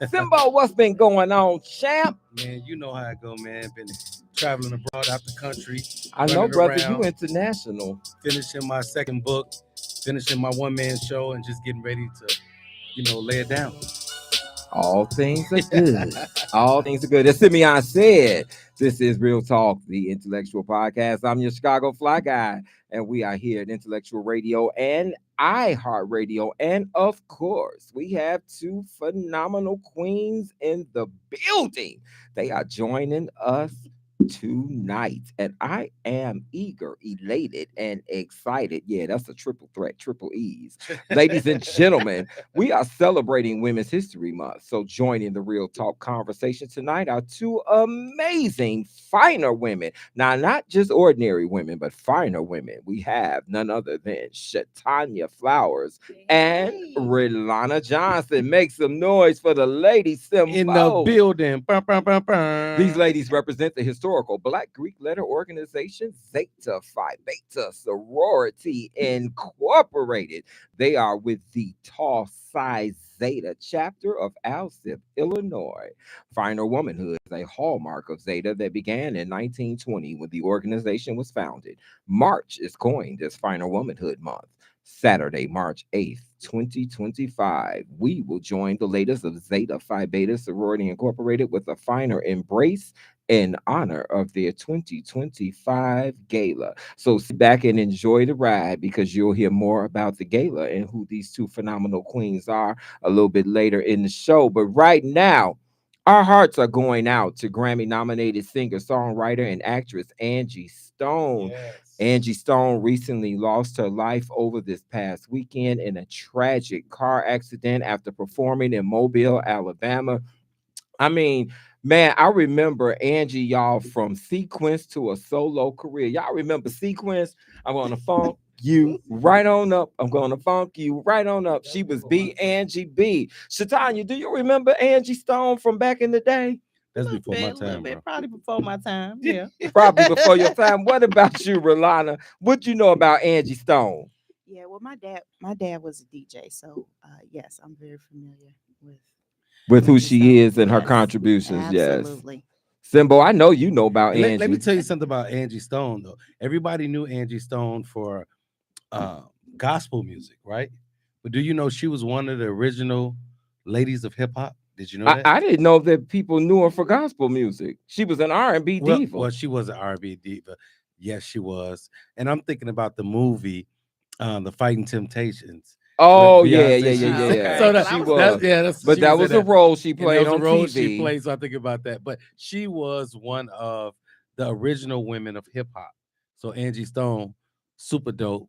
Simbo, what's been going on, champ? Man, you know how I go, man. Been traveling abroad out the country. I know, brother, you around, international. finishing my second book, finishing my one-man show, and just getting ready to, lay it down. All things are good. All things are good. As Simeon said, this is Real Talk, the intellectual podcast. I'm your Chicago fly guy, and we are here at Intellectual Radio and iHeartRadio. And of course, we have two phenomenal queens in the building. They are joining us tonight, and I am eager, elated, and excited. Yeah, that's a triple threat, triple E's. Ladies and gentlemen, we are celebrating Women's History Month. So joining the Real Talk conversation tonight are two amazing, finer women. Now, not just ordinary women, but finer women. We have none other than Shatanya Flowers and Relana Johnson. Make some noise for the ladies, Simbo. In the building. These ladies represent the historical Black Greek letter organization Zeta Phi Beta Sorority Incorporated. They are with the Tau Psi Zeta chapter of Alsip, Illinois. Finer Womanhood is a hallmark of Zeta that began in 1920 when the organization was founded. March is coined as Finer Womanhood Month. Saturday, March 8th, 2025, we will join the latest of Zeta Phi Beta Sorority Incorporated with a finer embrace in honor of their 2025 gala. So sit back and enjoy the ride, because you'll hear more about the gala and who these two phenomenal queens are a little bit later in the show. But right now, our hearts are going out to Grammy-nominated singer, songwriter, and actress Angie Stone. Yes. Angie Stone recently lost her life over this past weekend in a tragic car accident after performing in Mobile, Alabama. I mean, man, I remember Angie, y'all, from Sequence to a solo career. Y'all remember Sequence? I'm gonna funk you right on up. I'm gonna funk you right on up. She was B. Angie B. Shatanya, do you remember Angie Stone from back in the day? That's before my time, bro. Probably before my time. Yeah. Probably before your time. What about you, Rolanda? What you know about Angie Stone? Yeah, well, my dad was a DJ, so yes, I'm very familiar With who Angie she Stone. is and her Yes, contributions, absolutely. yes. Simbo, I know you know about Angie. Let me tell you something about Angie Stone, though. Everybody knew Angie Stone for gospel music, right? But do you know she was one of the original ladies of hip hop? Did you know that? I didn't know that people knew her for gospel music. She was an R&B diva. Well, she was an R&B diva. Yes, she was. And I'm thinking about the movie, The Fighting Temptations. Oh, with yeah. Okay. So That she was was, But that was a role she and played that was on a role TV. she played. So I think about that. But she was one of the original women of hip hop. So Angie Stone, super dope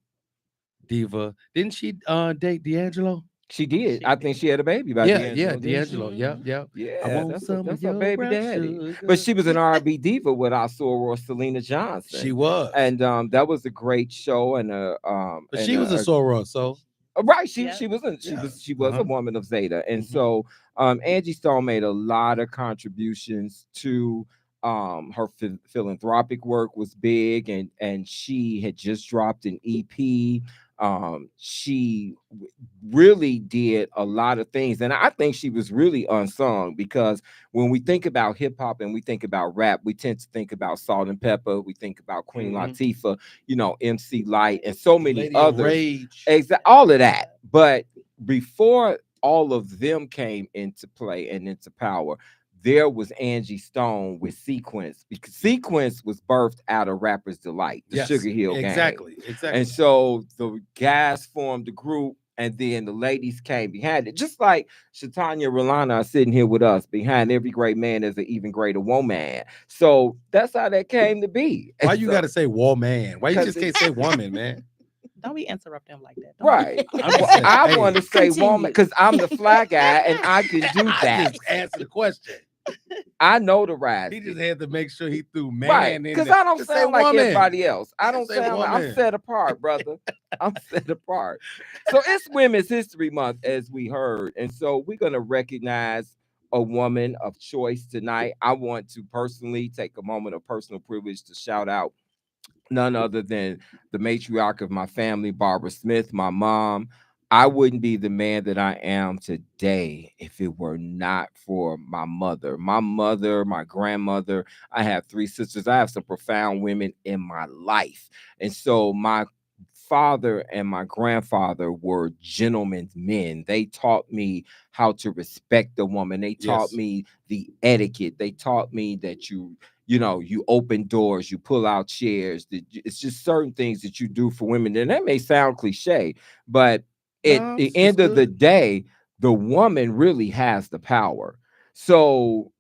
diva. Didn't she date D'Angelo? She did. I think she had a baby by Yeah, D'Angelo. didn't she? D'Angelo. Yep. Yeah, I want that's some of her your baby brown daddy. sugar. But she was an R&B diva with our soror Selena Johnson. She was. And that was a great show. And But she was a soror, so right. She Yeah. was Yeah. she was a woman of Zeta. And so Angie Stone made a lot of contributions to her philanthropic work was big, and she had just dropped an EP. She really did a lot of things, and I think she was really unsung, because when we think about hip hop and we think about rap, we tend to think about Salt and Pepper, we think about Queen Latifah, MC Light, and so many Lady of others. Rage. All of that. But before all of them came into play and into power, there was Angie Stone with Sequence, because Sequence was birthed out of Rapper's Delight, the Yes, Sugar Hill Gang. Exactly. And so the guys formed the group, and then the ladies came behind it. Just like Shatanya Rolana are sitting here with us. Behind every great man is an even greater woman. So that's how that came to be. Why And you so- got to say woman? Why you 'Cause just can't say woman, man? Don't be interrupt them like that. Don't Right. I'm just saying, I hey, want to say Continue. woman because I'm the fly guy and I can do I that. just answer the question. I know the ride. He just had to make sure he threw man Right, in because there. I don't Just sound say like woman. everybody else. I don't Just say sound like I'm woman. set apart, brother. I'm set apart. So it's Women's History Month, as we heard, and so we're gonna recognize a woman of choice tonight. I want to personally take a moment of personal privilege to shout out none other than the matriarch of my family, Barbara Smith, my mom. I wouldn't be the man that I am today if it were not for my mother. My mother, my grandmother. I have three sisters. I have some profound women in my life. And so my father and my grandfather were gentlemen's men. They taught me how to respect a woman. They taught Yes. me the etiquette. They taught me that you open doors, you pull out chairs. It's just certain things that you do for women. And that may sound cliche, but at No, the it's end of the good. day, the woman really has the power. So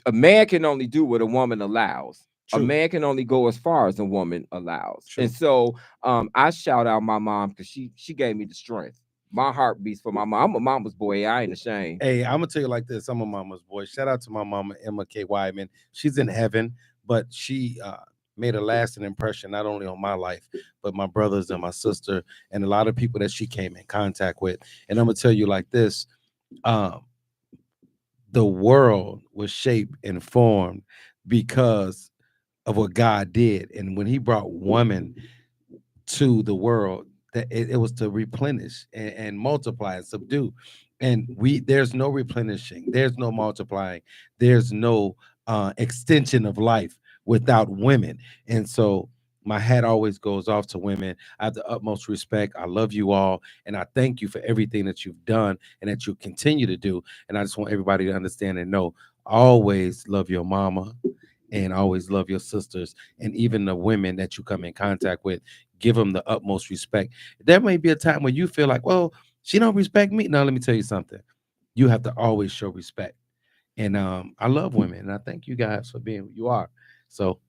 a man can only do what a woman allows. A True. man can only go as far as a woman allows. And True. so I shout out my mom because she gave me the strength. My heart beats for my mom. I'm a mama's boy. I ain't ashamed. Hey, I'm gonna tell you like this. I'm a mama's boy. Shout out to my mama, Emma K. Wyman. She's in heaven, but she made a lasting impression not only on my life, but my brothers and my sister, and a lot of people that she came in contact with. And I'm gonna tell you like this: um, the world was shaped and formed because of what God did, and when He brought woman to the world, that it was to replenish and multiply and subdue. And there's no replenishing, there's no multiplying, there's no extension of life without women. And so my hat always goes off to women. I have the utmost respect. I love you all, and I thank you for everything that you've done and that you continue to do. And I just want everybody to understand and know, always love your mama and always love your sisters, and even the women that you come in contact with, give them the utmost respect. There may be a time when you feel like, well, she don't respect me. Now let me tell you something. You have to always show respect. And I love women, and I thank you guys for being who you are. So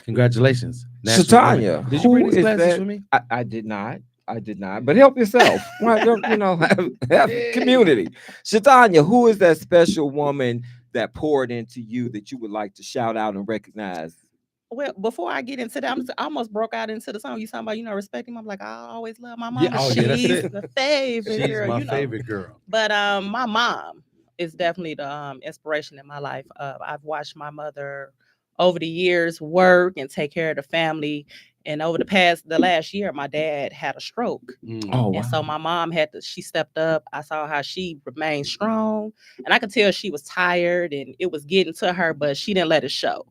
congratulations, National Women. Shatanya, Did you bring who these is glasses that? for me? I did not. I did not. But help yourself. Why don't have community? Shatanya, who is that special woman that poured into you that you would like to shout out and recognize? Well, before I get into that, I almost broke out into the song. You talking about, respecting mom. Like, I always love my Yeah. mama. Oh yeah, that's She's it. the favorite She's girl, my favorite girl. But my mom is definitely the inspiration in my life. I've watched my mother over the years work and take care of the family. And over the last year, my dad had a stroke. Mm. Oh And so wow. my mom she stepped up. I saw how she remained strong. And I could tell she was tired and it was getting to her, but she didn't let it show.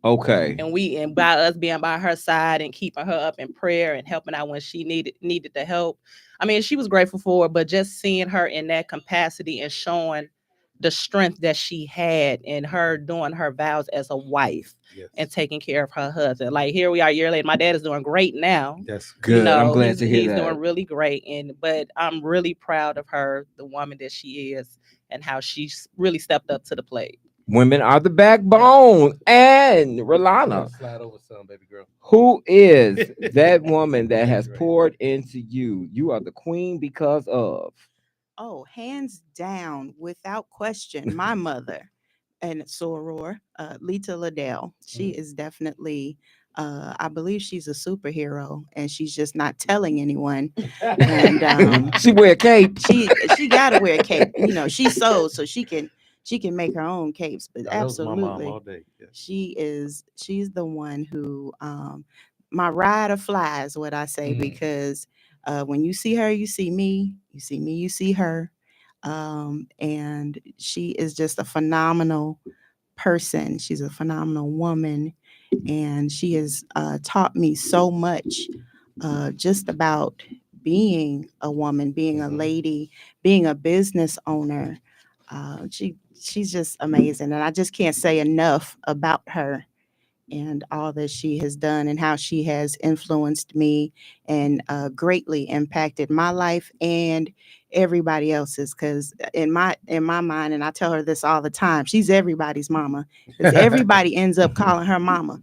Okay. And by us being by her side and keeping her up in prayer and helping out when she needed the help. I mean, she was grateful for it, but just seeing her in that capacity and showing the strength that she had in her doing her vows as a wife Yes. and taking care of her husband. Like, here we are a year later. My dad is doing great now. That's Good. I'm glad He's to hear doing that. really great. But I'm really proud of her, the woman that she is, and how she's really stepped up to the plate. Women are the backbone. And You gotta Rolana, slide over some, baby girl. who is that woman that has Right. poured into you? You are the queen because of. Oh, hands down, without question, my mother and soror, Lita Liddell. She Mm. is definitely, I believe she's a superhero, and she's just not telling anyone. And She wear a cape. she got to wear a cape. She sews, so she can make her own capes. But Oh, that was my mom all absolutely, day. Yes. she's the one who my ride or fly is what I say, Mm. because when you see her, you see me. You see me, you see her. And she is just a phenomenal person. She's a phenomenal woman, and she has taught me so much, just about being a woman, being a Mhm. lady, being a business owner. She's just amazing, and I just can't say enough about her and all that she has done and how she has influenced me and greatly impacted my life and everybody else's. Because in my mind, and I tell her this all the time, she's everybody's mama, because everybody ends up calling her mama.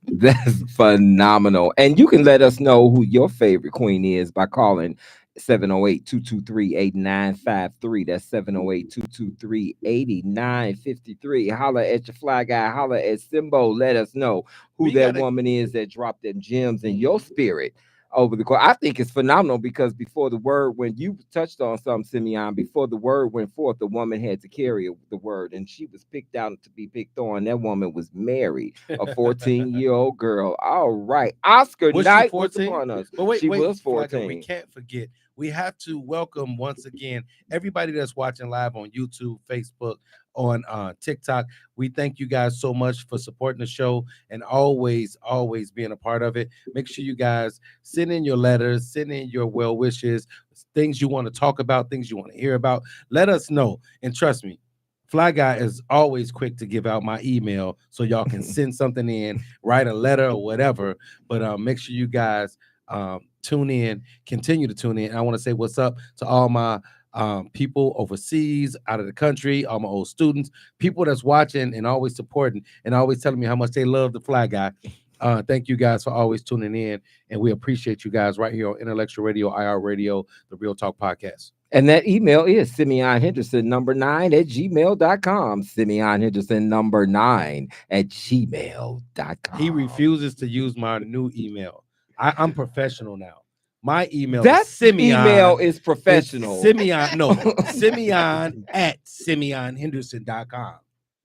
That's phenomenal. And you can let us know who your favorite queen is by calling 708-223-8953. That's 708-223-8953. Holla at your fly guy, holla at Simbo. Let us know who We that gotta. woman is that dropped them gems in your spirit. over the course. I think it's phenomenal because before the word, when you touched on something, Simeon, before the word went forth, the woman had to carry the word, and she was picked out to be picked on. That woman was married, a 14-year-old girl. All right, Oscar Was she night was 14? upon us. But wait, She wait, was Flacco, we 14. can't forget. We have to welcome once again everybody that's watching live on YouTube, Facebook, on TikTok. We thank you guys so much for supporting the show and always being a part of it. Make sure you guys send in your letters, send in your well wishes, things you want to talk about, things you want to hear about. Let us know. And trust me, Fly Guy is always quick to give out my email so y'all can send something in, write a letter or whatever. But make sure you guys tune in, continue to tune in. I want to say what's up to all my people overseas, out of the country, all my old students, people that's watching and always supporting and always telling me how much they love the Fly Guy. Thank you guys for always tuning in, and we appreciate you guys right here on Intellectual Radio, IR Radio, the Real Talk Podcast. And that email is Simeon Henderson #9 @gmail.com. Simeon Henderson #9 @gmail.com. He refuses to use my new email. I'm professional now. My email That is Simeon. email is professional. Simeon @SimeonHenderson.com.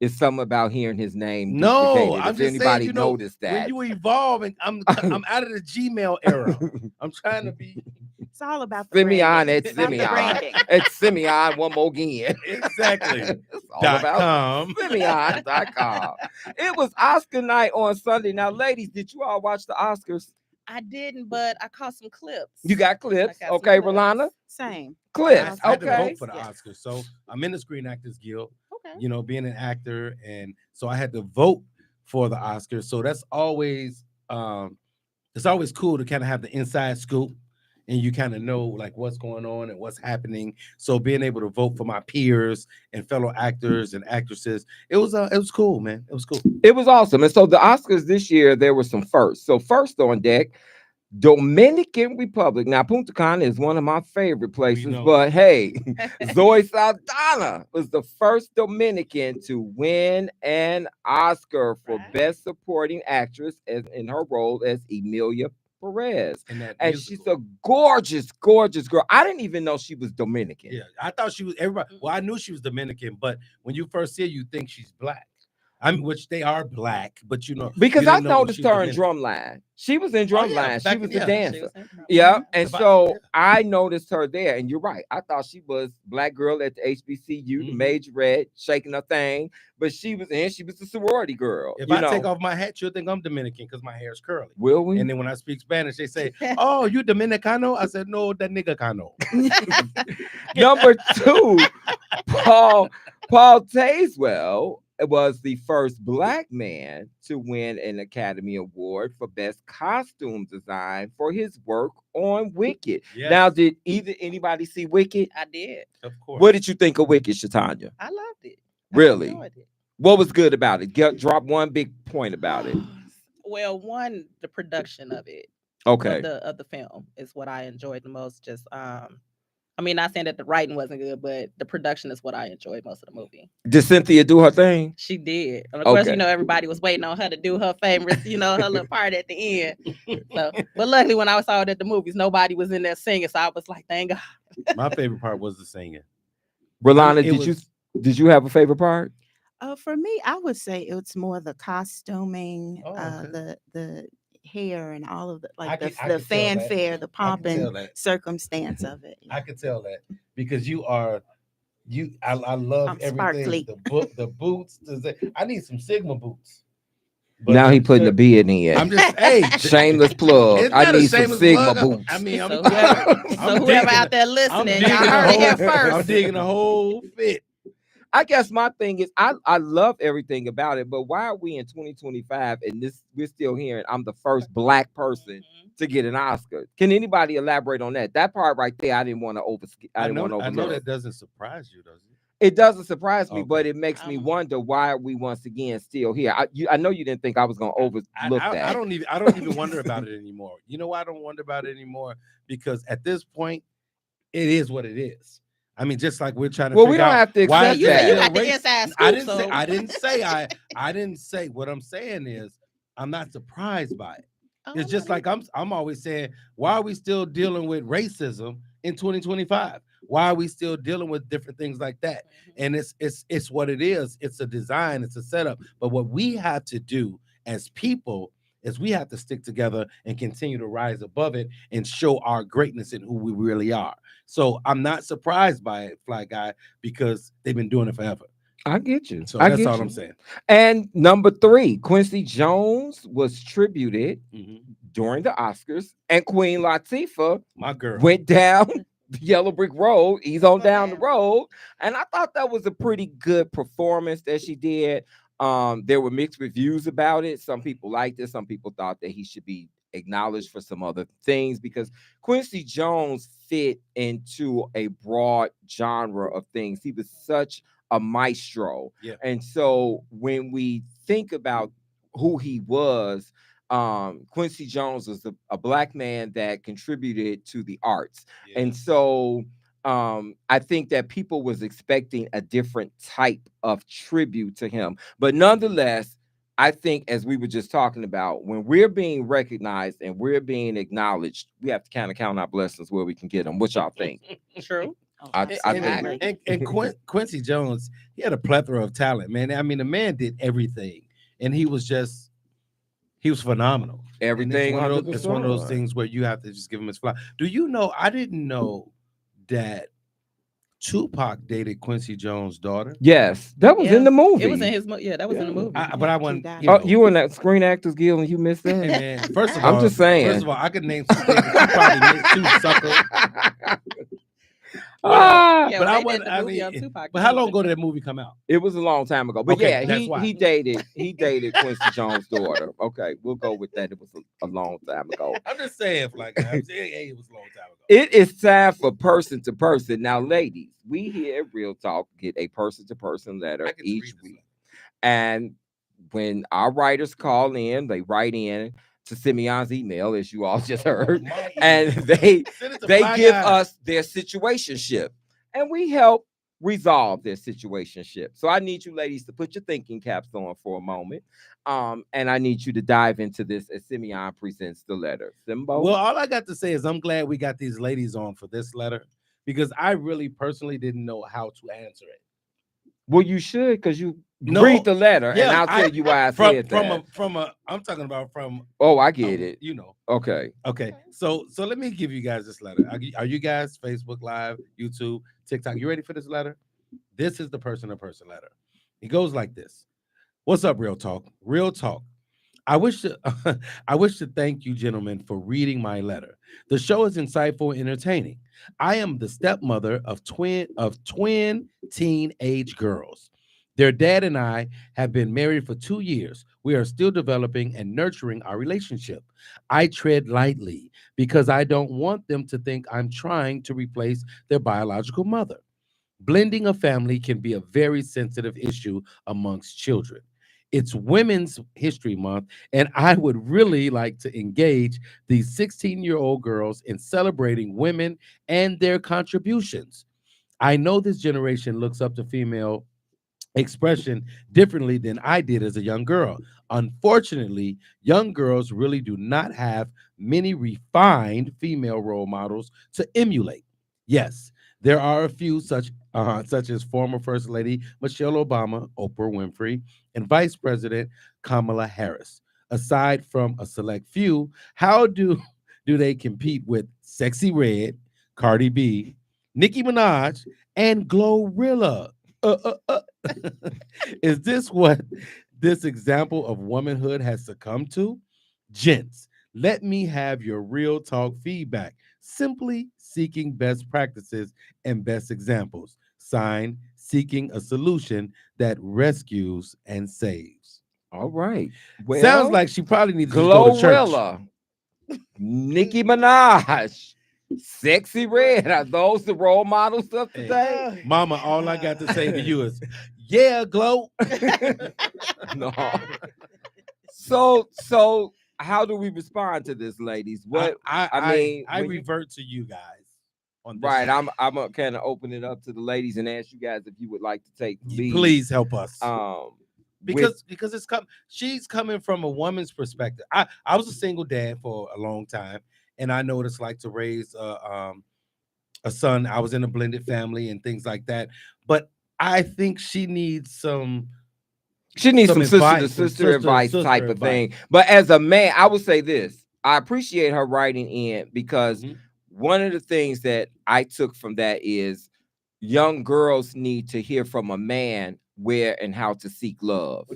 It's something about hearing his name. No, duplicated. I'm If just anybody saying, you know, noticed that. when you evolve, and I'm out of the Gmail era. I'm trying to be It's all about the Simeon branding. at It's about the Simeon. branding. It's Simeon one more again. exactly. It's all dot about com. Simeon.com. It was Oscar night on Sunday. Now, ladies, did you all watch the Oscars? I didn't, but I caught some clips. You got clips? I got some okay, clips. Rolanda? Same. Clips. I had to Okay. vote for the Oscars. So I'm in the Screen Actors Guild, Okay. you know, being an actor. And so I had to vote for the Oscars. So that's always it's always cool to kind of have the inside scoop and you kind of know like what's going on and what's happening. So being able to vote for my peers and fellow actors and actresses, it was cool, man. It was cool. It was awesome. And so the Oscars this year, there were some firsts. So first on deck, Dominican Republic. Now, Punta Cana is one of my favorite places, know. but hey, Zoe Saldana was the first Dominican to win an Oscar for Right. Best Supporting Actress in her role as Emilia Perez. And She's a gorgeous, gorgeous girl. I didn't even know she was Dominican. yeah, I thought she was everybody. Well, I knew she was Dominican, but when you first see her, you think she's black. I mean, which they are black, but you know, Because you I didn't know noticed she's her in Dominican. Drumline. She was in Drumline. She back was in- the yeah, dancer. She was in Yeah, Drumline. and But- so yeah. I noticed her there, and you're right. I thought she was black girl at the HBCU, the Mhm. majorette, shaking her thing, but she was a sorority girl. If you I know. take off my hat, you'll think I'm Dominican because my hair is curly. Will we? And then when I speak Spanish, they say, "Oh, you Dominicano?" I said, "No, that nigga cano." Number 2, Paul Tazewell was the first black man to win an Academy Award for Best Costume Design for his work on Wicked. Yes, Now, did anybody see Wicked? I did. of course. What did you think of Wicked, Shatanya? I loved it. Really? I enjoyed it. What was good about it? Drop one big point about it. Well, one, the production of it, Okay. of the film is what I enjoyed the most. Just I mean, not saying that the writing wasn't good, but the production is what I enjoyed most of the movie. Did Cynthia do her thing? She did. And of course, Okay. you know, everybody was waiting on her to do her famous, you know, her little part at the end. So, but luckily when I saw it at the movies, nobody was in there singing. So I was like, thank God. My favorite part was the singing. Rolanda, It did you have a favorite part? For me, I would say it's more the costuming, Oh, okay. the hair and all of the I the can tell that. fanfare, the pomp I can tell and that. circumstance of it. I could tell that because I love I'm everything. sparkly. The boots. I need some Sigma boots. But Now he putting the beard in. I'm just hey Shameless plug. It's I not a need some shameless Sigma plug. boots. I mean, I'm, So whoever out there I'm listening, digging y'all the heard it here whole- I'm first. digging the whole fit. I guess my thing is I love everything about it, but why are we in 2025 and we're still hearing I'm the first black person Mhm. to get an Oscar? Can anybody elaborate on that? That part right there, I didn't want to I want to know overlook. that doesn't surprise you, does it? It doesn't surprise me, Okay. but it makes me wonder why are we once again still here. I know you didn't think I was gonna overlook that. I don't even wonder about it anymore. You know why I don't wonder about it anymore? Because at this point, it is what it is. I mean, just like we're trying to. Well, figure we don't out have to why accept You said you that. got the race- inside scoop. I didn't so say. I didn't say. What I'm saying is, I'm not surprised by it. Oh, It's just like I'm always saying, why are we still dealing with racism in 2025? Why are we still dealing with different things like that? And it's what it is. It's a design, it's a setup. But what we have to do as people is we have to stick together and continue to rise above it and show our greatness in who we really are. So I'm not surprised by it, Fly Guy, because they've been doing it forever. I get you. So I that's get all you. I'm saying. And number 3, Quincy Jones was tributed during the Oscars, and Queen Latifah, My girl, went down the Yellow Brick Road. He's on down the road, and I thought that was a pretty good performance that she did. There were mixed reviews about it. Some people liked it. Some people thought that he should be acknowledged for some other things, because Quincy Jones fit into a broad genre of things. He was such a maestro. Yeah. And so when we think about who he was, Quincy Jones was a black man that contributed to the arts. Yeah. And so I think that people was expecting a different type of tribute to him. But nonetheless, I think, as we were just talking about, when we're being recognized and we're being acknowledged, we have to kind of count our blessings where we can get them. What y'all think? True. I Absolutely. think. And Quincy Jones, he had a plethora of talent, man. I mean, the man did everything, and he was phenomenal. Everything. It's one of those things where you have to just give him his flowers. Do you know? I didn't know that Tupac dated Quincy Jones' daughter. Yes, that was in the movie. It was in his that was in the movie. But I wasn't. You were in that Screen Actors Guild and you missed that. Hey, man, first of all, I'm just saying. First of all, I could name some things. You probably missed too, sucker. But I wasn't. I mean, but how long ago did that movie come out? It was a long time ago. But Okay, yeah, he dated Quincy Jones' daughter. Okay, we'll go with that. It was a long time ago. I'm just saying, like, it was a long time ago. It is time for person to person. Now, ladies, we here at Real Talk get a person to person letter each week. And when our writers call in, they write in to Simeon's email, as you all just heard, and they give us their situationship, and we help resolve their situationship. So I need you ladies to put your thinking caps on for a moment, and I need you to dive into this as Simeon presents the letter. Simbo? Well, all I got to say is I'm glad we got these ladies on for this letter, because I really personally didn't know how to answer it. Well, you should, because you read the letter, and I'll tell you why I said that. I'm talking about from. Oh, I get it. You know. Okay. So let me give you guys this letter. Are you guys Facebook Live, YouTube, TikTok? You ready for this letter? This is the person-to-person letter. It goes like this. What's up, Real Talk? Real Talk. I wish to thank you, gentlemen, for reading my letter. The show is insightful and entertaining. I am the stepmother of twin teenage girls. Their dad and I have been married for 2 years. We are still developing and nurturing our relationship. I tread lightly because I don't want them to think I'm trying to replace their biological mother. Blending a family can be a very sensitive issue amongst children. It's Women's History Month, and I would really like to engage these 16-year-old girls in celebrating women and their contributions. I know this generation looks up to female expression differently than I did as a young girl. Unfortunately, young girls really do not have many refined female role models to emulate. Yes, there are a few such as former First Lady Michelle Obama, Oprah Winfrey, and Vice President Kamala Harris. Aside from a select few, how do they compete with Sexy Red, Cardi B, Nicki Minaj, and Glorilla? Is this what this example of womanhood has succumbed to? Gents, let me have your Real Talk feedback. Simply seeking best practices and best examples. Signed, seeking a solution that rescues and saves. All right. Well, sounds like she probably needs to go to church. Glorilla, Nicki Minaj, Sexy Red. Are those the role models of today? Hey, Mama, all I got to say to you is, yeah, Glow. No. So how do we respond to this, ladies? What I revert to you guys on this. Right. I'm gonna kind of open it up to the ladies and ask you guys if you would like to take the lead. Please help us. because she's coming from a woman's perspective. I was a single dad for a long time, and I know what it's like to raise a son. I was in a blended family and things like that. But I think she needs some sister to sister advice type of thing. But as a man, I would say this. I appreciate her writing in because one of the things that I took from that is young girls need to hear from a man where and how to seek love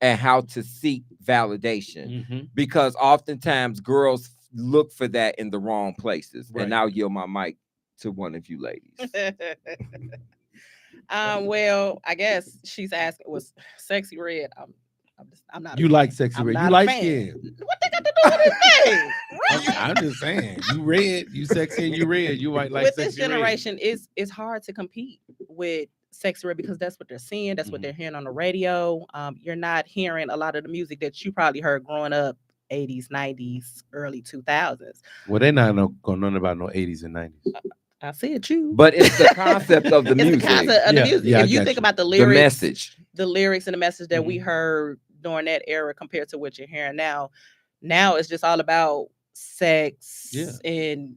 and how to seek validation. Because oftentimes girls look for that in the wrong places. Right. And I'll yield my mic to one of you ladies. Well, I guess she's asking, was Sexy Red? I'm not. You like Sexy Red? You like skin? What they got to do with his name? I'm just saying, you red, you sexy, and you red. You might like with Sexy this generation. It's hard to compete with Sexy Red because that's what they're seeing. That's what they're hearing on the radio. You're not hearing a lot of the music that you probably heard growing up, 80s, 90s, early 2000s. Well, they're not going none about no 80s and 90s. I said you. But it's the concept of the music. It's the concept of the music. Yeah, if you think about the lyrics, the lyrics and the message that we heard during that era compared to what you're hearing now it's just all about sex and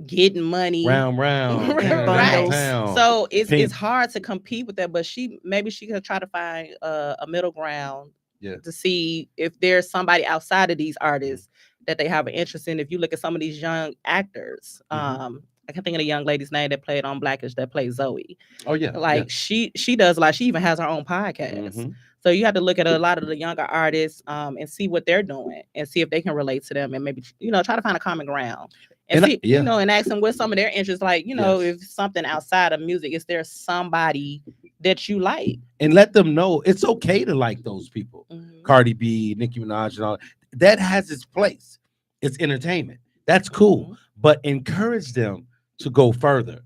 getting money. Round. Right. So it's hard to compete with that, but maybe she could try to find a middle ground to see if there's somebody outside of these artists that they have an interest in. If you look at some of these young actors, I can think of the young lady's name that played on Blackish that plays Zoe. Oh yeah. Like she does a lot. She even has her own podcast. So you have to look at a lot of the younger artists and see what they're doing and see if they can relate to them and maybe, try to find a common ground and see, and ask them what some of their interests, like, if something outside of music, is there somebody that you like? And let them know it's okay to like those people. Cardi B, Nicki Minaj and all that has its place. It's entertainment. That's cool. But encourage them to go further.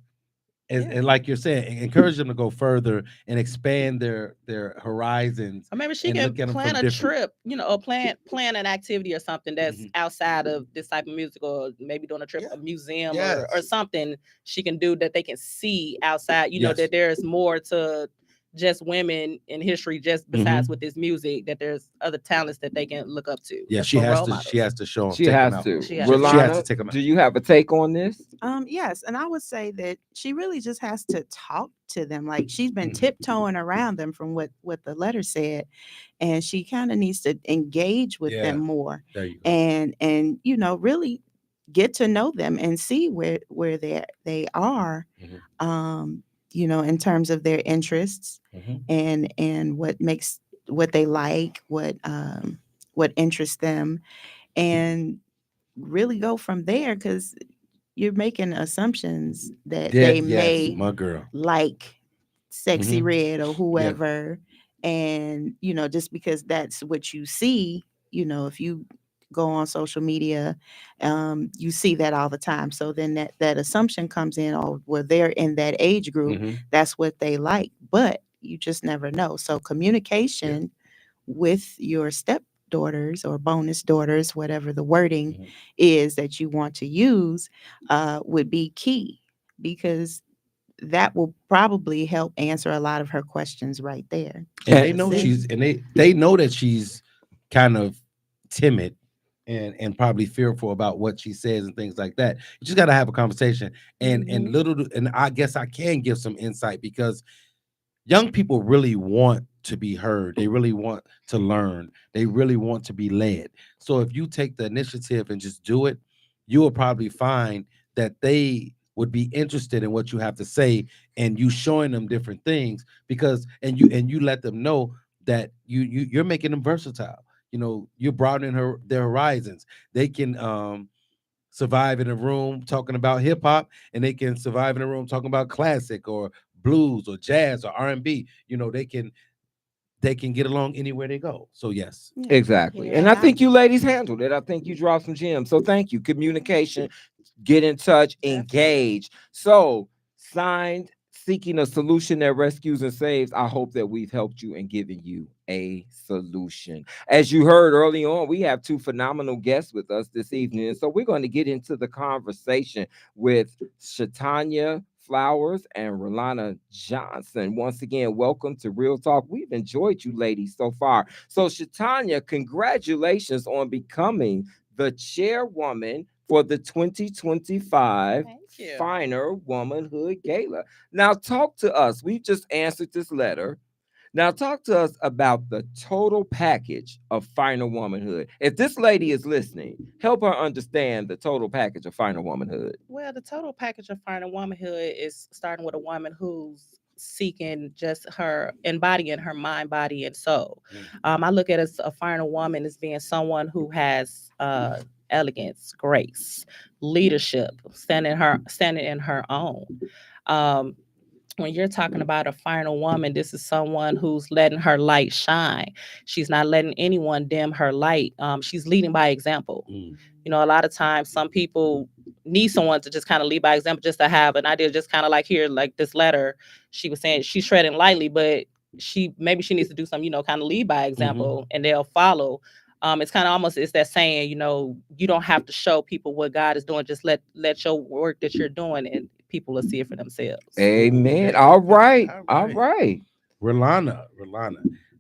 And like you're saying, encourage them to go further and expand their horizons. Or maybe she can plan a trip, or plan an activity or something that's outside of this type of music, or maybe doing a trip, a museum or something she can do that they can see outside, that there's more to just women in history, just besides with this music, that there's other talents that they can look up to. Yeah, she has to show them. She has to. She has to take them out. Do you have a take on this? Yes, and I would say that she really just has to talk to them. Like, she's been tiptoeing around them from what the letter said, and she kind of needs to engage with them more. There you go. And really get to know them and see where they are. In terms of their interests and what they like, what interests them, and really go from there, because you're making assumptions that they may like Sexy Red or whoever. And, just because that's what you see, if you go on social media, you see that all the time. So then that assumption comes in, they're in that age group, that's what they like, but you just never know. So communication with your stepdaughters or bonus daughters, whatever the wording is that you want to use, would be key, because that will probably help answer a lot of her questions right there. And they know they know that she's kind of timid and probably fearful about what she says and things like that. You just got to have a conversation and I guess I can give some insight, because young people really want to be heard. They really want to learn. They really want to be led. So if you take the initiative and just do it, you will probably find that they would be interested in what you have to say, and you showing them different things, because you let them know that you're making them versatile. You're broadening their horizons. They can survive in a room talking about hip hop, and they can survive in a room talking about classic or blues or jazz or R&B. They can get along anywhere they go. So yes, exactly. And I think you ladies handled it. I think you dropped some gems. So thank you. Communication, get in touch, engage. So signed, seeking a solution that rescues and saves. I hope that we've helped you and given you a solution. As you heard early on, we have two phenomenal guests with us this evening. And so we're going to get into the conversation with Shatanya Flowers and Rolanda Johnson. Once again, welcome to Real Talk. We've enjoyed you ladies so far. So, Shatanya, congratulations on becoming the chairwoman for the 2025 Finer Womanhood Gala. Now, talk to us. We've just answered this letter. Now, talk to us about the total package of Finer Womanhood. If this lady is listening, help her understand the total package of Finer Womanhood. Well, the total package of Finer Womanhood is starting with a woman who's seeking just her embodying her mind, body, and soul. I look at as a finer woman as being someone who has elegance, grace, leadership, standing in her own. When you're talking about a final woman, this is someone who's letting her light shine. She's not letting anyone dim her light. She's leading by example. You know, a lot of times some people need someone to just kind of lead by example, just to have an idea, just kind of like here, like this letter, she was saying she's treading lightly, but she needs to do some, kind of lead by example, and they'll follow. It's kind of almost, it's that saying, you don't have to show people what God is doing. Just let your work that you're doing, and people will see it for themselves. Amen. All right. Rolanda.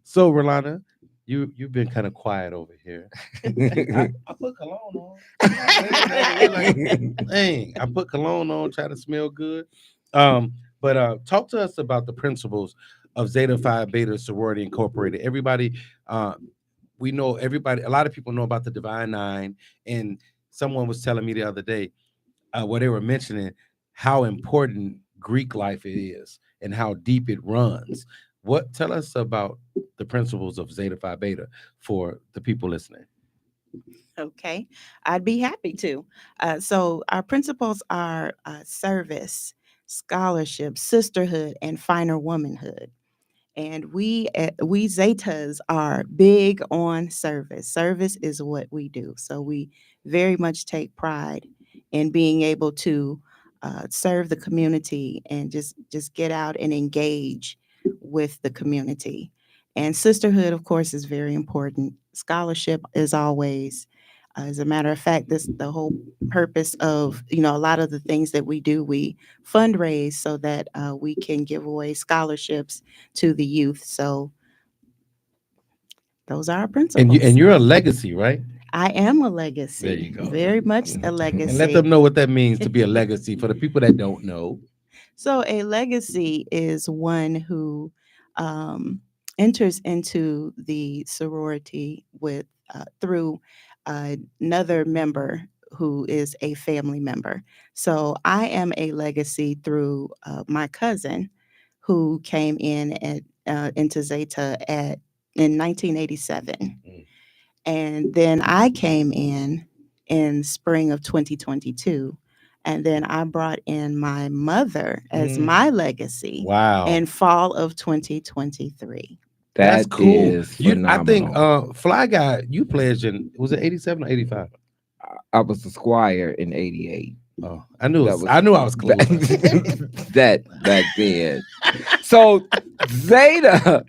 So, Rolanda, you've been kind of quiet over here. I put cologne on. Dang, I put cologne on, try to smell good. But talk to us about the principles of Zeta Phi Beta Sorority Incorporated. Everybody, we know everybody. A lot of people know about the Divine Nine, and someone was telling me the other day, where they were mentioning how important Greek life it is and how deep it runs. Tell us about the principles of Zeta Phi Beta for the people listening. Okay, I'd be happy to. So our principles are service, scholarship, sisterhood, and finer womanhood. And we Zetas are big on service. Service is what we do. So we very much take pride in being able to serve the community and just get out and engage with the community. And sisterhood, of course, is very important. Scholarship is always. As a matter of fact, the whole purpose of a lot of the things that we do, we fundraise so that we can give away scholarships to the youth. So those are our principles. And you're a legacy, right? I am a legacy. There you go. Very much a legacy. And let them know what that means to be a legacy for the people that don't know. So a legacy is one who enters into the sorority with through another member who is a family member. So I am a legacy through my cousin who came in into Zeta in 1987. And then I came in spring of 2022. And then I brought in my mother as my legacy in fall of 2023. That's cool. I think Fly Guy, you pledged in, was it 87 or 85? I was a squire in 88. Oh, I knew I was close. that back then. So Zeta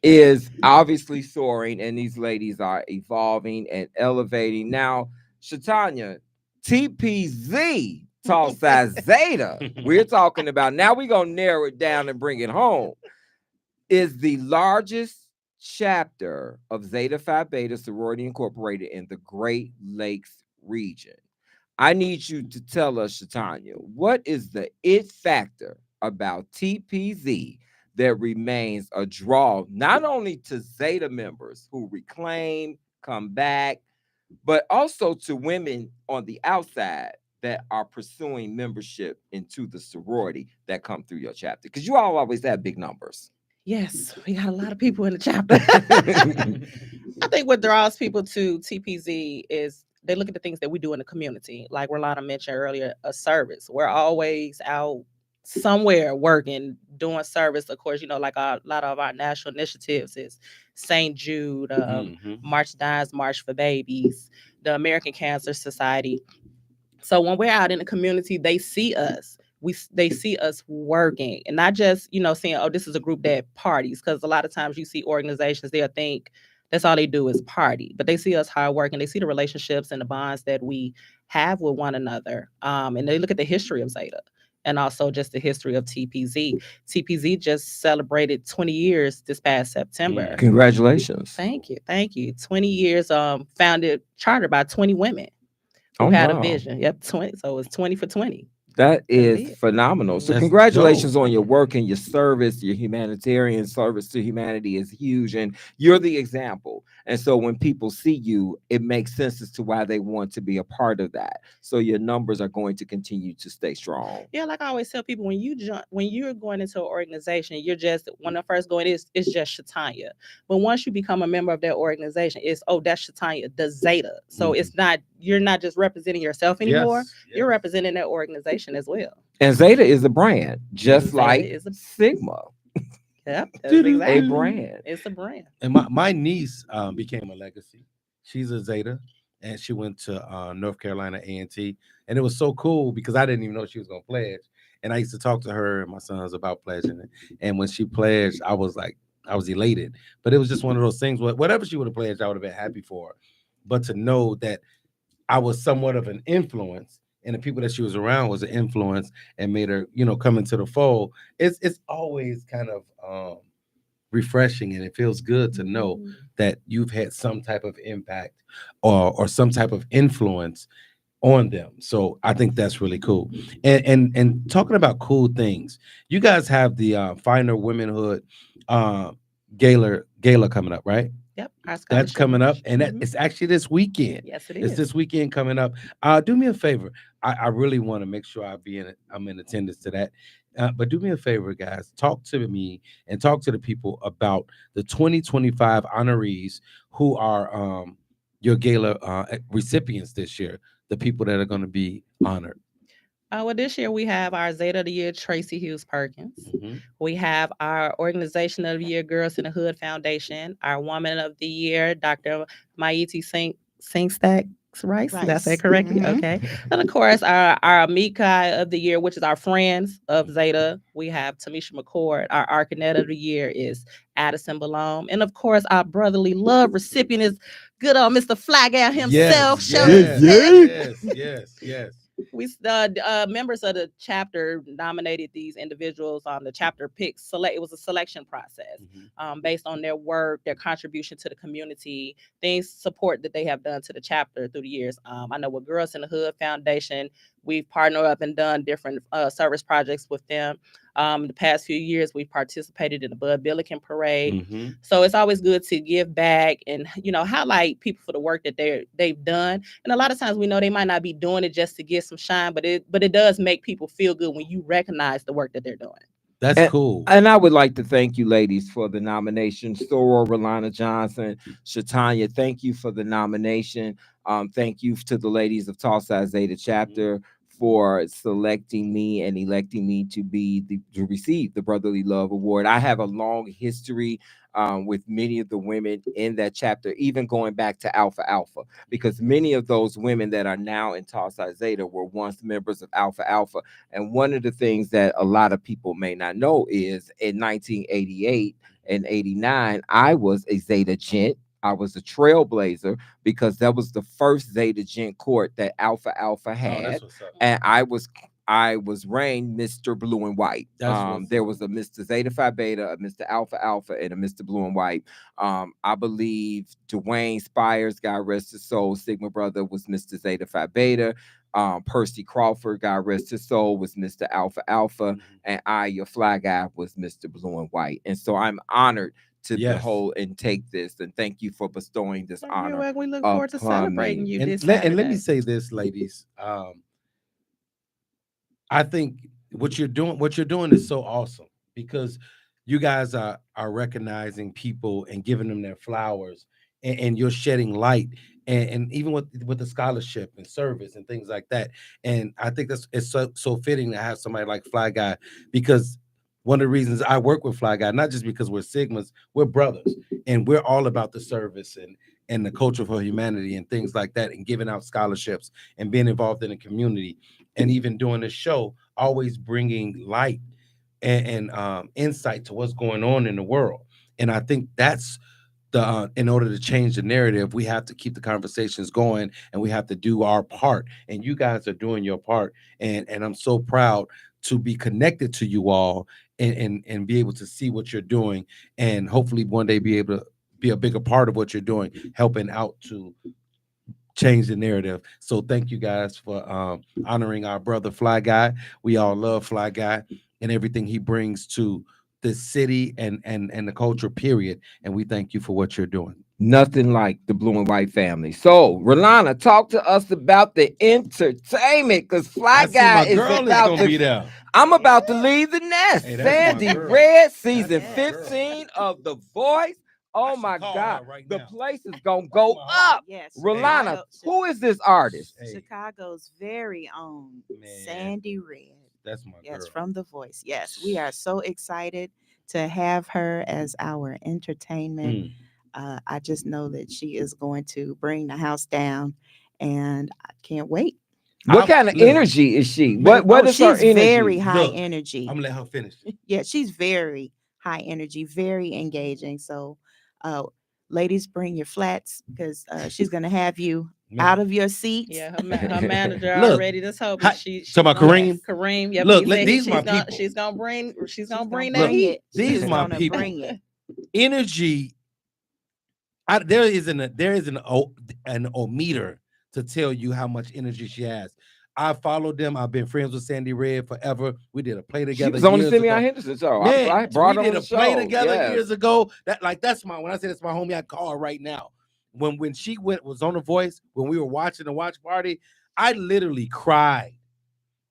is obviously soaring, and these ladies are evolving and elevating. Now, Shatanya, TPZ, tall size Zeta, we're talking about, now we're going to narrow it down and bring it home, is the largest chapter of Zeta Phi Beta Sorority Incorporated in the Great Lakes region. I need you to tell us, Shatanya, what is the it factor about TPZ that remains a draw, not only to Zeta members who reclaim, come back, but also to women on the outside that are pursuing membership into the sorority that come through your chapter? Because you all always have big numbers. Yes, we got a lot of people in the chapter. I think what draws people to TPZ is they look at the things that we do in the community. Like Rolanda mentioned earlier, a service. We're always out somewhere working, doing service. Of course, like a lot of our national initiatives is St. Jude, March Dimes, March for Babies, the American Cancer Society. So when we're out in the community, they see us. They see us working, and not just saying, oh, this is a group that parties, because a lot of times you see organizations, they'll think that's all they do is party, but they see us hard working. They see the relationships and the bonds that we have with one another, and they look at the history of Zeta. and also just the history of TPZ. TPZ just celebrated 20 years this past September. Congratulations. Thank you. Thank you. 20 years, founded, chartered by 20 women who Oh, had a wow. vision. Yep, 20. So it's 20 for 20. That That's is it. phenomenal. So That's congratulations dope. on your work and your service. Your humanitarian service to humanity is huge, and you're the example. And so when people see you, it makes sense as to why they want to be a part of that. So your numbers are going to continue to stay strong. Yeah, like I always tell people, when you're going into an organization, you're just when I first going it's just Shatanya. But once you become a member of that organization, it's that's Shatanya, the Zeta. So it's not you're not just representing yourself anymore. You're representing that organization as well. And Zeta is a brand, just Zeta like is a Sigma, Yep, that's a exactly. brand. It's a brand. And my niece became a legacy. She's a Zeta, and she went to North Carolina A&T, and it was so cool because I didn't even know she was gonna pledge. And I used to talk to her and my sons about pledging it. And when she pledged, I was elated. But it was just one of those things. Whatever she would have pledged, I would have been happy for her. But to know that I was somewhat of an influence, and the people that she was around was an influence, and made her, come into the fold. It's always kind of refreshing, and it feels good to know that you've had some type of impact or some type of influence on them. So I think that's really cool. And talking about cool things, you guys have the Finer Womenhood gala coming up, right? Yep, That's coming up, and Mhm. it's actually this weekend. Yes, it It's is. this weekend coming up. Do me a favor. I really want to make sure I'm in attendance to that. But do me a favor, guys. Talk to me and talk to the people about the 2025 honorees who are your gala recipients this year. The people that are going to be honored. Well, this year we have our Zeta of the Year, Tracy Hughes Perkins. We have our Organization of the Year, Girls in the Hood Foundation. Our Woman of the Year, Dr. Maiti Singstack Rice. Did I say correctly? Okay. And of course, our Amikai of the Year, which is our friends of Zeta. We have Tamisha McCord. Our Arcanet of the Year is Addison Balome. And of course, our brotherly love recipient is good old Mr. Flagout himself. Yes. We members of the chapter nominated these individuals. The chapter picked it was a selection process based on their work, their contribution to the community, things support that they have done to the chapter through the years. I know with Girls in the Hood Foundation, we've partnered up and done different service projects with them. The past few years, we've participated in the Bud Billiken Parade. So it's always good to give back and, highlight people for the work that they've done. And a lot of times we know they might not be doing it just to get some shine, but it does make people feel good when you recognize the work that they're doing. That's cool. And I would like to thank you, ladies, for the nomination. Soror, Rolanda Johnson, Shatanya, thank you for the nomination. Thank you to the ladies of Tall Size Zeta chapter for selecting me and electing me to receive the Brotherly Love Award. I have a long history with many of the women in that chapter, even going back to Alpha Alpha, because many of those women that are now in Tall Size Zeta were once members of Alpha Alpha. And one of the things that a lot of people may not know is in 1988 and 89, I was a Zeta Gent. I was a trailblazer because that was the first Zeta Gent court that Alpha Alpha had. That's what's up. And I was reigned Mr. Blue and White. There was a Mr. Zeta Phi Beta, a Mr. Alpha Alpha, and a Mr. Blue and White. I believe Dwayne Spires, God rest his soul, Sigma brother, was Mr. Zeta Phi Beta. Percy Crawford, God rest his soul, was Mr. Alpha Alpha, and I, your fly guy, was Mr. Blue and White. And so I'm honored to behold and take this, and thank you for bestowing this honor. We look forward to celebrating you this and let me Saturday. say this, ladies. I think what you're doing is so awesome because you guys are recognizing people and giving them their flowers, and you're shedding light, and even with the scholarship and service and things like that. And I think it's so fitting to have somebody like Fly Guy, because one of the reasons I work with Fly Guy, not just because we're Sigmas, we're brothers, and we're all about the service and the culture for humanity and things like that, and giving out scholarships and being involved in the community, and even doing this show, always bringing light and insight to what's going on in the world. And I think that's in order to change the narrative, we have to keep the conversations going, and we have to do our part. And you guys are doing your part, and I'm so proud to be connected to you all and be able to see what you're doing, and hopefully one day be able to be a bigger part of what you're doing, helping out to change the narrative. So thank you guys for honoring our brother Fly Guy. We all love Fly Guy and everything he brings to the city and the culture, period. And we thank you for what you're doing. Nothing like the blue and white family. So, Rolanda, talk to us about the entertainment, because Fly Guy is about to be there. I'm about to leave the nest. Hey, Sandy Red, season 15 of The Voice. Oh my God, right the now. place is gonna go up. Yes, Rolanda, who is this artist? Chicago's very own Sandy Red. That's my girl. Yes, from The Voice. Yes, we are so excited to have her as our entertainment. I just know that she is going to bring the house down, and I can't wait. What kind of energy is she? What is her energy? She's very high energy. I'm gonna let her finish. Yeah, she's very high energy, very engaging. So, ladies, bring your flats, because she's gonna have you out of your seat. Yeah, her manager already. This hope she's talking about Kareem. Kareem, yeah. Look, these my people. She's gonna bring that heat. These my people. Bring it. Energy. There isn't an ometer to tell you how much energy she has. I followed them. I've been friends with Sandy Red forever. We did a play together. She was on the Simi Henderson show. Man, I brought her on we did the a show. play together years ago. That's my, when I say that's my homie, I call her right now. When she was on The Voice, when we were watching the watch party, I literally cried.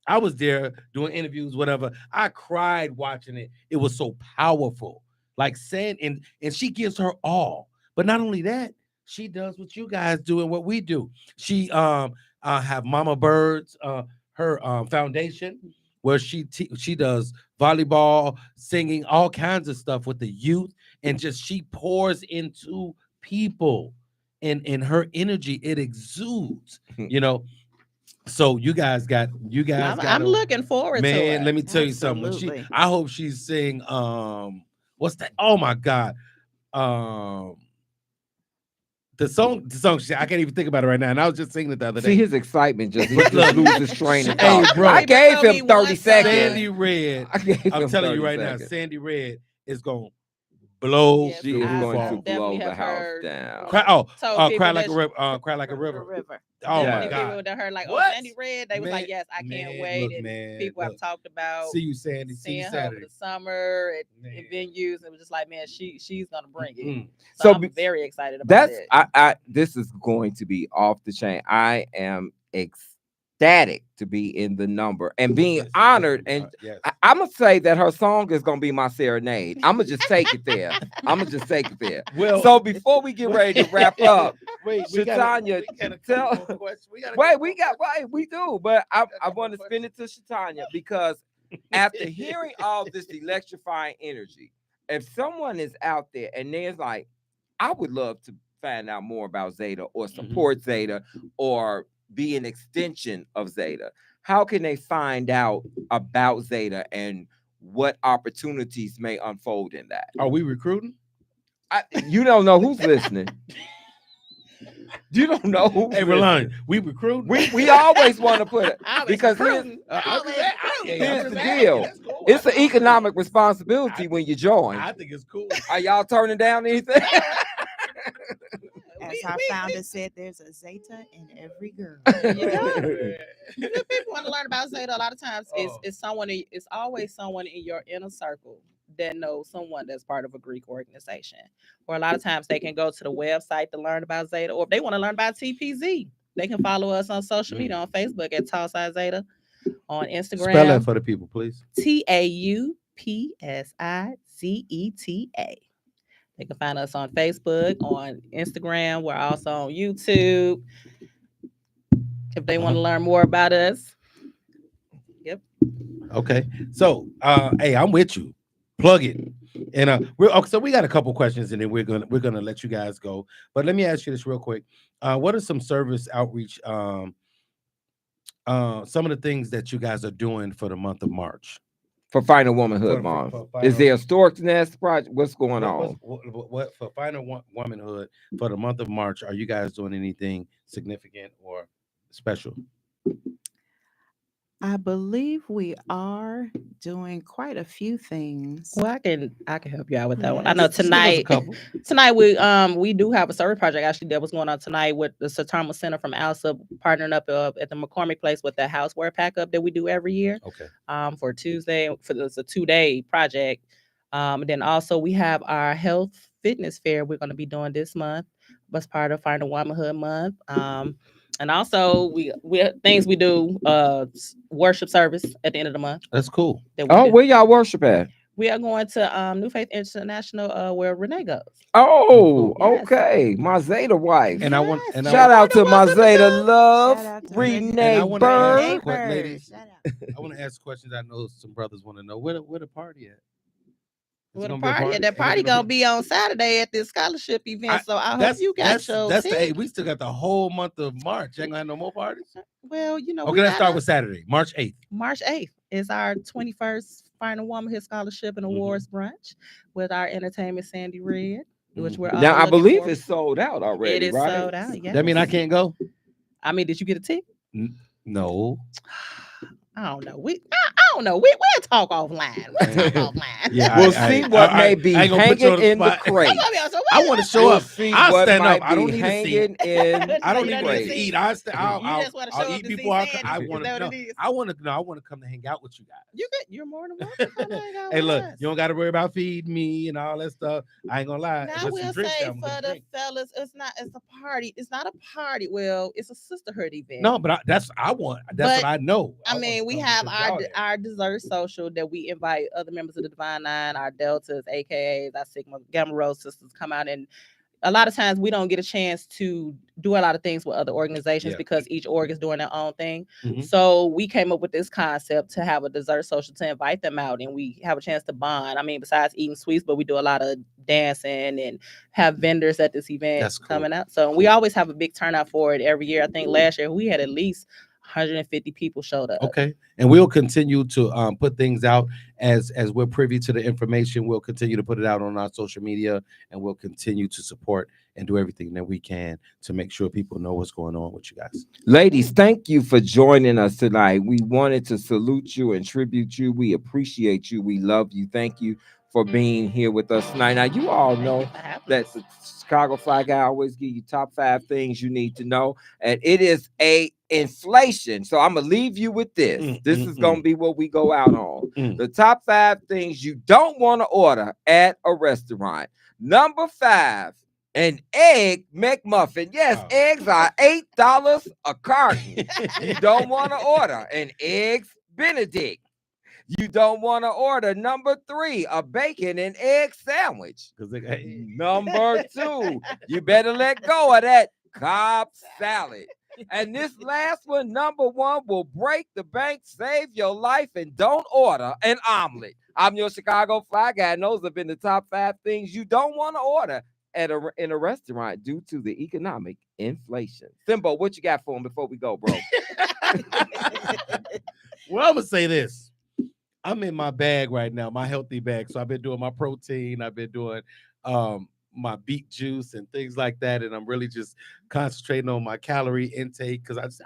I was there doing interviews, whatever. I cried watching it. It was so powerful. Like saying, and she gives her all. But not only that, she does what you guys do and what we do. She have Mama Birds, her foundation, where she does volleyball, singing, all kinds of stuff with the youth, and just she pours into people, and her energy, it exudes, you know. So you guys got. I'm looking forward to it. Man, let me tell you something. I hope she's sing. What's that? Oh my God. The song I can't even think about it right now. And I was just singing it the other day. See his excitement just loses train of thought. Hey, bro, I gave him 30 seconds. Sandy Red. I'm telling you right now, Sandy Red is going to blow. She is going to blow the house down. Cry like a river. Oh my God! People that heard like, oh, Sandy Red, they was like, yes, I can't wait. And people have talked about see you, Sandy, seeing her over the summer at venues, and it was just like, man, she's gonna bring it. So I'm very excited about it. This is going to be off the chain. I am ecstatic to be in the number and being honored. And I'm gonna say that her song is gonna be my serenade. I'm gonna just take it there. Well, so before we get ready to wrap up, Shatanya, we do, but I want to spin it to Shatanya, because after hearing all this electrifying energy, if someone is out there and there's like, I would love to find out more about Zeta or support Zeta or be an extension of Zeta, how can they find out about Zeta and what opportunities may unfold in that? Are we recruiting? You don't know who's listening. You don't know who. Hey, Roland, we recruiting. We always want to put it, because here's the deal. Cool. It's an economic responsibility when you join. I think it's cool. Are y'all turning down anything? As our founder said, there's a Zeta in every girl. If people want to learn about Zeta, a lot of times it's always someone in your inner circle that knows someone that's part of a Greek organization. Or a lot of times they can go to the website to learn about Zeta, or if they want to learn about TPZ, they can follow us on social media, on Facebook at Tallside Zeta, on Instagram. Spell that for the people, please. TAUPSIZETA. They can find us on Facebook, on Instagram. We're also on YouTube. If they want to learn more about us. Yep. Okay. So, hey, I'm with you. Plug it. And so we got a couple questions, and then we're gonna let you guys go. But let me ask you this real quick. What are some service outreach? Some of the things that you guys are doing for the month of March. For Final Womanhood Month. Is there a Stork's Nest project? What's going on? What for Final Womanhood for the month of March? Are you guys doing anything significant or special? I believe we are doing quite a few things. Well, I can help you out with that one. I know Yes. Just give us a tonight couple. we do have a service project actually that was going on tonight with the Satama Center from ALSA partnering up at the McCormick Place with the houseware pack up that we do every year. Okay. For Tuesday it's a 2-day project. And then also we have our health fitness fair we're going to be doing this month as part of Finding Womanhood Month. And also we things we do worship service at the end of the month. That's cool. Oh, where y'all worship at? We are going to New Faith International where Renee goes. Oh, Yes. okay. My Zeta wife. And I want Shout out to my Zeta Shout love, out to Renee I wanna Burr. ask- ladies. Shout out. I want to ask questions. I know some brothers want to know where the party at. Is Well, it the gonna be a party, that Is it party gonna be on Saturday at this scholarship event. So I hope you got your that's ticket. we still got the whole month of March. Ain't gonna have no more parties. Well, you know, Okay, let's start with Saturday, March 8th. March 8th is our 21st Final Womanhood Scholarship and Awards brunch with our entertainment Sandy Red, which we're all Now I looking believe for. it's sold out already. It is right? sold out. Yeah. That mean I can't go? I mean, did you get a ticket? No. I don't know. I don't know. We'll talk offline. We'll talk offline. Yeah, We'll see what may be I ain't gonna put you on hanging the in the spot. crate. I want to show We'll up. see I'll what stand might up. I don't be need a seat. hanging in. I don't You need don't need to to eat. see. I'll You just wanna show I'll up eat to see before Sandy. I Is want that to. what it is? I want to come to hang out with you guys. You're more than welcome. to come hang out Hey, with look, us. you don't got to worry about feeding me and all that stuff. I ain't gonna lie. Now I With will some drinks, say I'm for gonna the drink. fellas, it's a party. It's not a party. Well, it's a sisterhood event. No, but that's what But, I know. I mean, we have our dessert social that we invite other members of the Divine Nine, our Deltas, AKAs, our Sigma Gamma Rho sisters come out, and a lot of times we don't get a chance to do a lot of things with other organizations because each org is doing their own thing. So we came up with this concept to have a dessert social to invite them out, and we have a chance to bond. I mean, besides eating sweets, but we do a lot of dancing and have vendors at this event coming out. So we always have a big turnout for it every year. I think last year we had at least 150 people showed up. Okay, and we'll continue to put things out as we're privy to the information. We'll continue to put it out on our social media, and we'll continue to support and do everything that we can to make sure people know what's going on with you guys. Ladies, thank you for joining us tonight. We wanted to salute you and tribute you. We appreciate you. We love you. Thank you for being here with us tonight. Now, you all know that the Chicago Fly Guy always give you top 5 things you need to know, and it is a inflation. So I'm gonna leave you with this. This is gonna be what we go out on. The top 5 things you don't want to order at a restaurant. Number 5, an egg McMuffin. Yes, eggs are $8 a carton. You don't want to order an eggs Benedict. You don't want to order number 3, a bacon and egg sandwich. Number 2, you better let go of that Cobb salad. And this last one, number 1, will break the bank, save your life, and don't order an omelet. I'm your Chicago Fly Guy, and those have been the top 5 things you don't want to order in a restaurant due to the economic inflation. Simbo, what you got for him before we go, bro? Well, I'm gonna say this. I'm in my bag right now, my healthy bag. So I've been doing my protein, I've been doing my beet juice and things like that, and I'm really just concentrating on my calorie intake because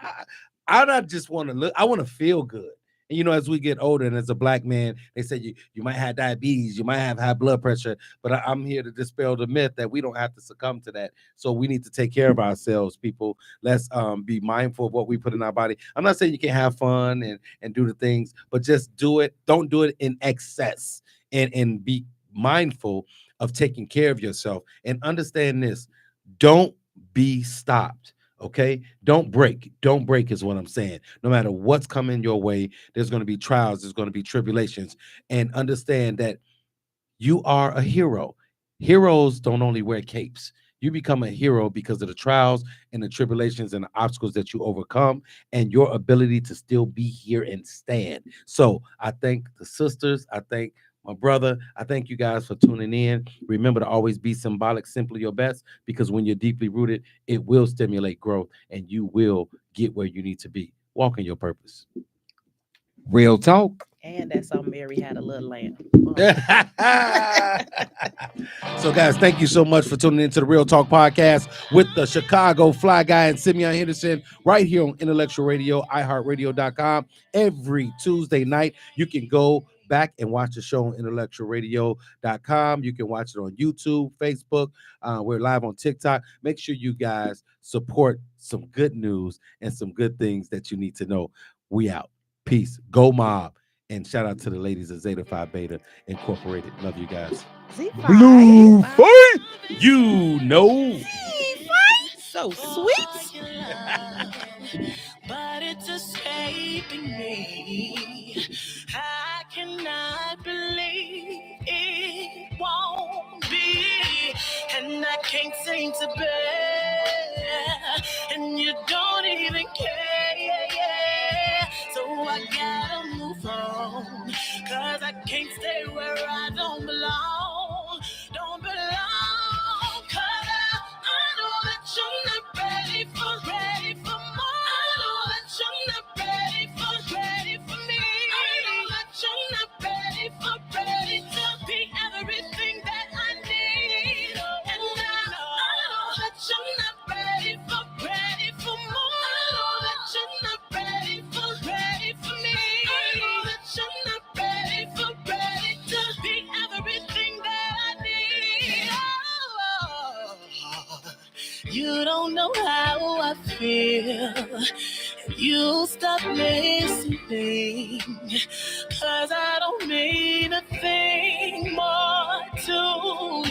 I not just want to look, I want to feel good. And you know, as we get older, and as a black man, they say you might have diabetes, you might have high blood pressure, but I'm here to dispel the myth that we don't have to succumb to that. So we need to take care of ourselves, people. Let's be mindful of what we put in our body. I'm not saying you can't have fun and do the things, but just do it. Don't do it in excess, and be mindful of taking care of yourself. And understand this: don't be stopped. Okay, don't break is what I'm saying. No matter what's coming your way, there's going to be trials, there's going to be tribulations, and understand that you are a hero. Heroes don't only wear capes. You become a hero because of the trials and the tribulations and the obstacles that you overcome, and your ability to still be here and stand. So I thank the sisters, I thank my brother, I thank you guys for tuning in. Remember to always be symbolic, simply your best, because when you're deeply rooted, it will stimulate growth and you will get where you need to be. Walk in your purpose. Real talk. And that song Mary Had a Little Lamb. So, guys, thank you so much for tuning into the Real Talk Podcast with the Chicago Fly Guy and Simeon Henderson right here on Intellectual Radio, iHeartRadio.com. Every Tuesday night, you can go back and watch the show on IntellectualRadio.com. You can watch it on YouTube, Facebook. We're live on TikTok. Make sure you guys support some good news and some good things that you need to know. We out. Peace. Go Mob. And shout out to the ladies of Zeta Phi Beta Incorporated. Love you guys. Blue fight. You know. So sweet. But it's escaping me. I cannot believe it won't be. And I can't seem to bear. And you don't even care. So I gotta move on. Cause I can't stay where I don't belong. Don't belong. Cause I know that you're not ready for more. I know that you're not ready for me. I know that you're not ready to be everything that I need. And I know that you're not ready for more. I know that you're not ready for me. I know that you're not ready to be everything that I need. Oh, you don't know how I feel. You stop listening, cause I don't mean a thing more to